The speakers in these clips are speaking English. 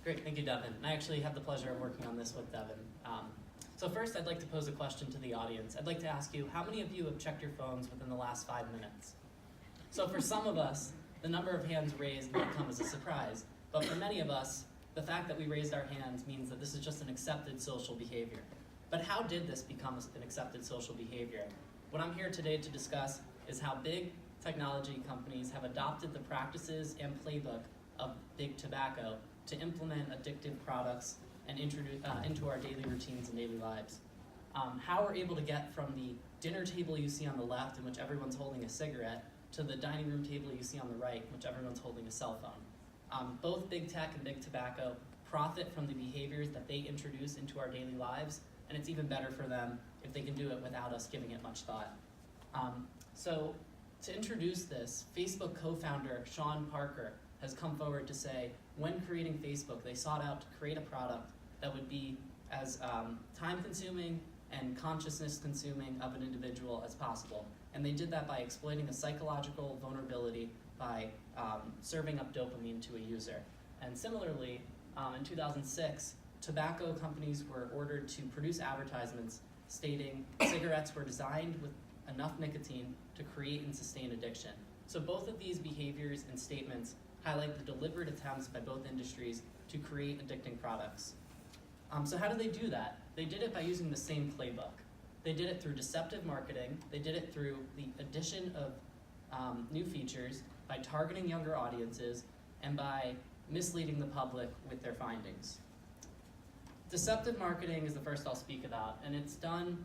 Great, thank you, Devin. I actually have the pleasure of working on this with Devin. So first, I'd like to pose a question to the audience. I'd like to ask you, how many of you have checked your phones within the last 5 minutes? So for some of us, the number of hands raised might come as a surprise, but for many of us, the fact that we raised our hands means that this is just an accepted social behavior. But how did this become an accepted social behavior? What I'm here today to discuss is how big technology companies have adopted the practices and playbook of big tobacco to implement addictive products and introduce into our daily routines and daily lives. How we're able to get from the dinner table you see on the left, in which everyone's holding a cigarette, to the dining room table you see on the right, in which everyone's holding a cell phone. Both big tech and big tobacco profit from the behaviors that they introduce into our daily lives, and it's even better for them if they can do it without us giving it much thought. So to introduce this, Facebook co-founder Sean Parker has come forward to say, when creating Facebook, they sought out to create a product that would be as time-consuming and consciousness-consuming of an individual as possible. And they did that by exploiting a psychological vulnerability by serving up dopamine to a user. And similarly, in 2006, tobacco companies were ordered to produce advertisements stating cigarettes were designed with enough nicotine to create and sustain addiction. So both of these behaviors and statements highlight the deliberate attempts by both industries to create addicting products. So how do they do that? They did it by using the same playbook. They did it through deceptive marketing. They did it through the addition of new features, by targeting younger audiences, and by misleading the public with their findings. Deceptive marketing is the first I'll speak about, and it's done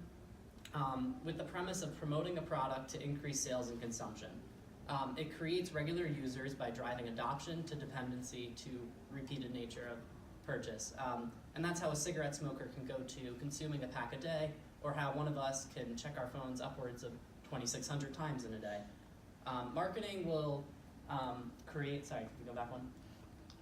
with the premise of promoting a product to increase sales and consumption. It creates regular users by driving adoption to dependency to repeated nature of purchase. And that's how a cigarette smoker can go to consuming a pack a day, or how one of us can check our phones upwards of 2,600 times in a day. Marketing will create, sorry, can you go back one?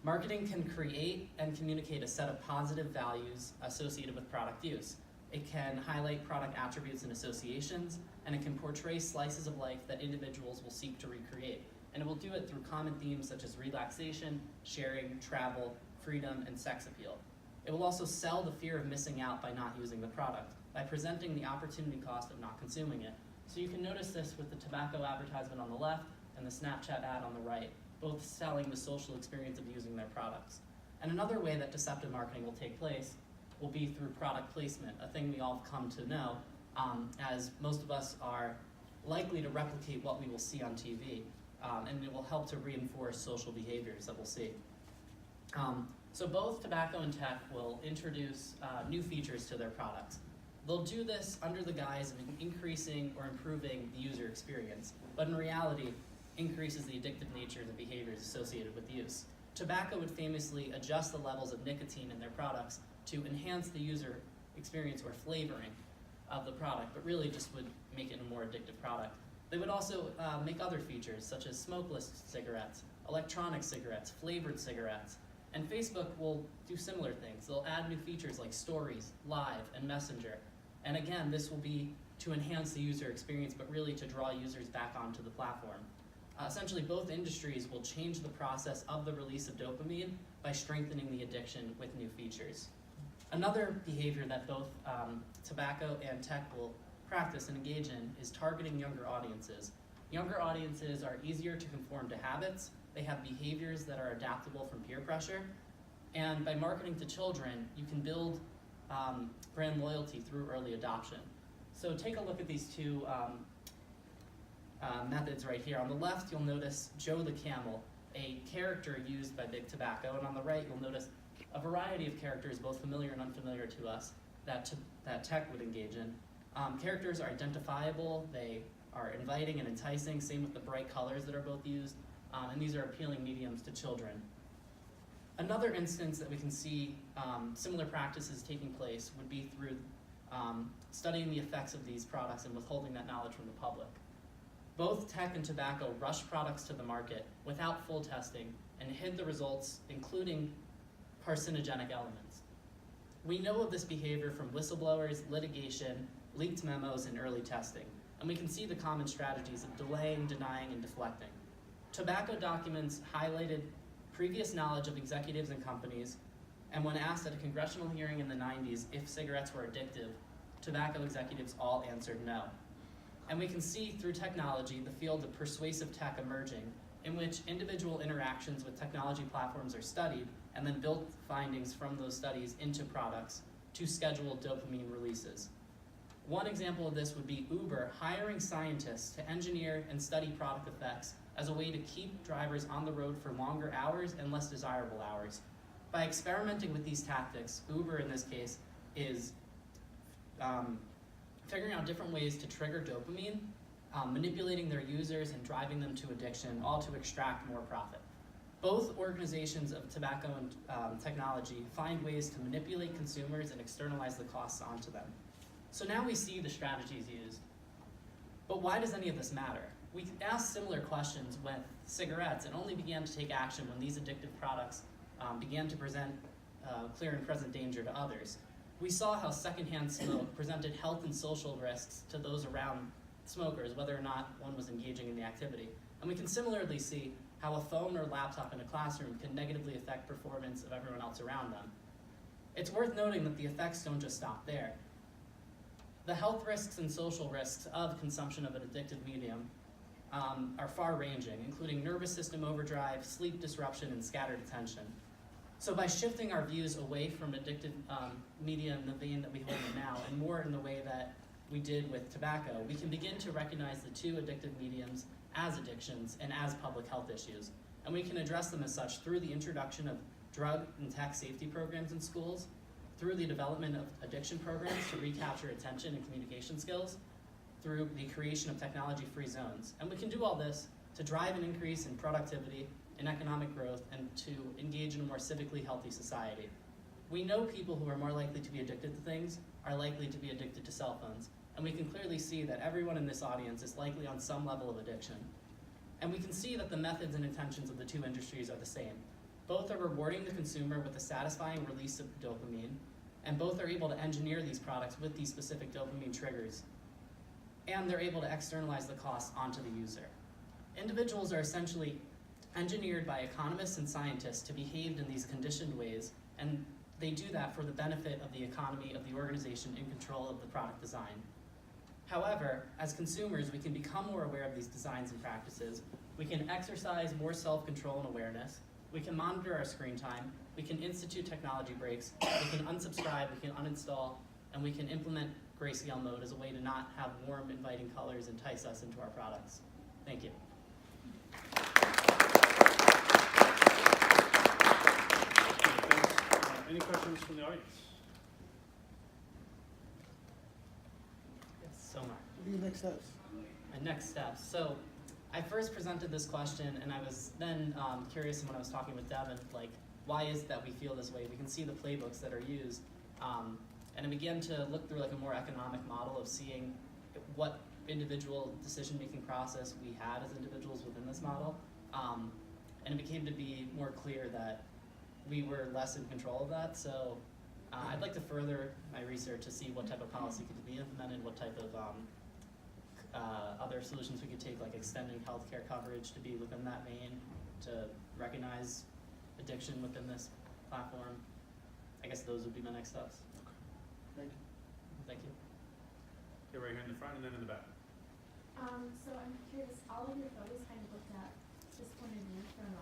Marketing can create and communicate a set of positive values associated with product use. It can highlight product attributes and associations, and it can portray slices of life that individuals will seek to recreate. And it will do it through common themes such as relaxation, sharing, travel, freedom, and sex appeal. It will also sell the fear of missing out by not using the product, by presenting the opportunity cost of not consuming it. So you can notice this with the tobacco advertisement on the left and the Snapchat ad on the right, both selling the social experience of using their products. And another way that deceptive marketing will take place will be through product placement, a thing we all have come to know, as most of us are likely to replicate what we will see on TV, and it will help to reinforce social behaviors that we'll see. So both tobacco and tech will introduce new features to their products. They'll do this under the guise of increasing or improving the user experience, but in reality, increases the addictive nature of the behaviors associated with use. Tobacco would famously adjust the levels of nicotine in their products to enhance the user experience or flavoring of the product, but really just would make it a more addictive product. They would also make other features such as smokeless cigarettes, electronic cigarettes, flavored cigarettes, and Facebook will do similar things. They'll add new features like Stories, Live, and Messenger. And again, this will be to enhance the user experience, but really to draw users back onto the platform. Essentially, both industries will change the process of the release of dopamine by strengthening the addiction with new features. Another behavior that both tobacco and tech will practice and engage in is targeting younger audiences. Younger audiences are easier to conform to habits. They have behaviors that are adaptable from peer pressure. And by marketing to children, you can build brand loyalty through early adoption. So take a look at these two methods right here. On the left, you'll notice Joe the Camel, a character used by Big Tobacco, and on the right, you'll notice a variety of characters, both familiar and unfamiliar to us, that tech would engage in. Characters are identifiable, they are inviting and enticing, same with the bright colors that are both used, and these are appealing mediums to children. Another instance that we can see similar practices taking place would be through studying the effects of these products and withholding that knowledge from the public. Both tech and tobacco rush products to the market without full testing and hid the results, including carcinogenic elements. We know of this behavior from whistleblowers, litigation, leaked memos, and early testing, and we can see the common strategies of delaying, denying, and deflecting. Tobacco documents highlighted previous knowledge of executives and companies And when asked at a congressional hearing in the 90s if cigarettes were addictive, tobacco executives all answered no. And we can see through technology the field of persuasive tech emerging, in which individual interactions with technology platforms are studied and then built findings from those studies into products to schedule dopamine releases. One example of this would be Uber hiring scientists to engineer and study product effects as a way to keep drivers on the road for longer hours and less desirable hours. By experimenting with these tactics, Uber in this case is figuring out different ways to trigger dopamine, manipulating their users and driving them to addiction, all to extract more profit. Both organizations of tobacco and technology find ways to manipulate consumers and externalize the costs onto them. So now we see the strategies used. But why does any of this matter? We asked similar questions with cigarettes and only began to take action when these addictive products began to present clear and present danger to others. We saw how secondhand smoke presented health and social risks to those around smokers, whether or not one was engaging in the activity. And we can similarly see how a phone or laptop in a classroom can negatively affect performance of everyone else around them. It's worth noting that the effects don't just stop there. The health risks and social risks of consumption of an addictive medium are far-ranging, including nervous system overdrive, sleep disruption, and scattered attention. So by shifting our views away from addictive media in the vein that we hold it now, and more in the way that we did with tobacco, we can begin to recognize the two addictive mediums as addictions and as public health issues. And we can address them as such through the introduction of drug and tech safety programs in schools, through the development of addiction programs to recapture attention and communication skills, through the creation of technology-free zones. And we can do all this to drive an increase in productivity and economic growth and to engage in a more civically healthy society. We know people who are more likely to be addicted to things are likely to be addicted to cell phones. And we can clearly see that everyone in this audience is likely on some level of addiction. And we can see that the methods and intentions of the two industries are the same. Both are rewarding the consumer with a satisfying release of dopamine, and both are able to engineer these products with these specific dopamine triggers. And they're able to externalize the cost onto the user. Individuals are essentially engineered by economists and scientists to behave in these conditioned ways, and they do that for the benefit of the economy of the organization in control of the product design. However, as consumers, we can become more aware of these designs and practices. We can exercise more self-control and awareness. We can monitor our screen time. We can institute technology breaks. We can unsubscribe, we can uninstall, and we can implement grayscale mode as a way to not have warm, inviting colors entice us into our products. Thank you. Thanks. Any questions from the audience? Yes, so much. What are your next steps? My next steps. So I first presented this question, and I was then curious when I was talking with Devin, like, why is it that we feel this way? We can see the playbooks that are used. And I began to look through like a more economic model of seeing what individual decision-making process we had as individuals within this model. And it became to be more clear that we were less in control of that. So I'd like to further my research to see what type of policy could be implemented, what type of other solutions we could take, like extending healthcare coverage to be within that vein, to recognize addiction within this platform. I guess those would be my next steps. Thank you. Thank you. Okay, right here in the front and then in the back. So I'm curious, all of your photos kind of looked at this point of view from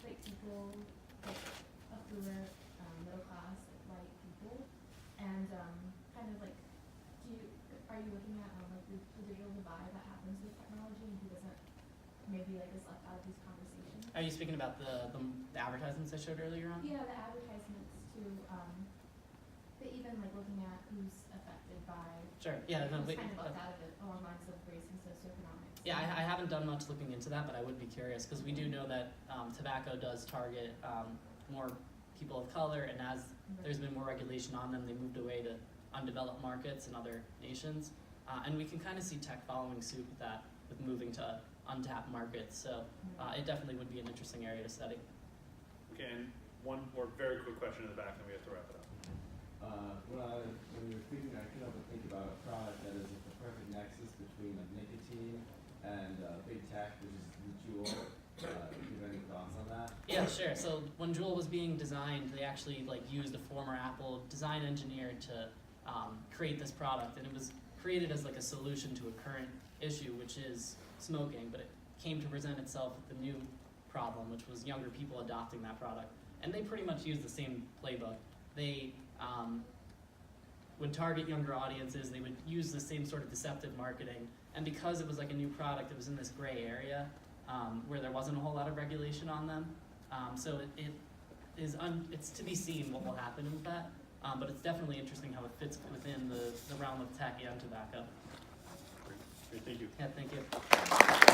like people, like affluent, middle class, like, white people, and kind of like, are you looking at like the digital divide that happens with technology and who doesn't maybe like is left out of these conversations? Are you speaking about the advertisements I showed earlier on? Yeah, the advertisements too, but even like looking at who's affected by. Sure. Yeah. No, who's kind of left out of it along lines of race and socioeconomics. Yeah, I haven't done much looking into that, but I would be curious because we do know that tobacco does target more people of color, and as there's been more regulation on them, they moved away to undeveloped markets in other nations, and we can kind of see tech following suit with that, with moving to untapped markets. So it definitely would be an interesting area to study. Okay, and one more very quick question in the back, and we have to wrap it up. When we were speaking, I couldn't help but think about a product that is the perfect nexus between like nicotine and big tech, which is the Juul. Do you have any thoughts on that? Yeah, sure. So when Juul was being designed, they actually like used a former Apple design engineer to create this product, and it was created as like a solution to a current issue, which is smoking. But it came to present itself with the new problem, which was younger people adopting that product, and they pretty much used the same playbook. They would target younger audiences. They would use the same sort of deceptive marketing, and because it was like a new product, it was in this gray area where there wasn't a whole lot of regulation on them. So it's to be seen what will happen with that, but it's definitely interesting how it fits within the realm of tech and tobacco. Great, thank you. Yeah, thank you.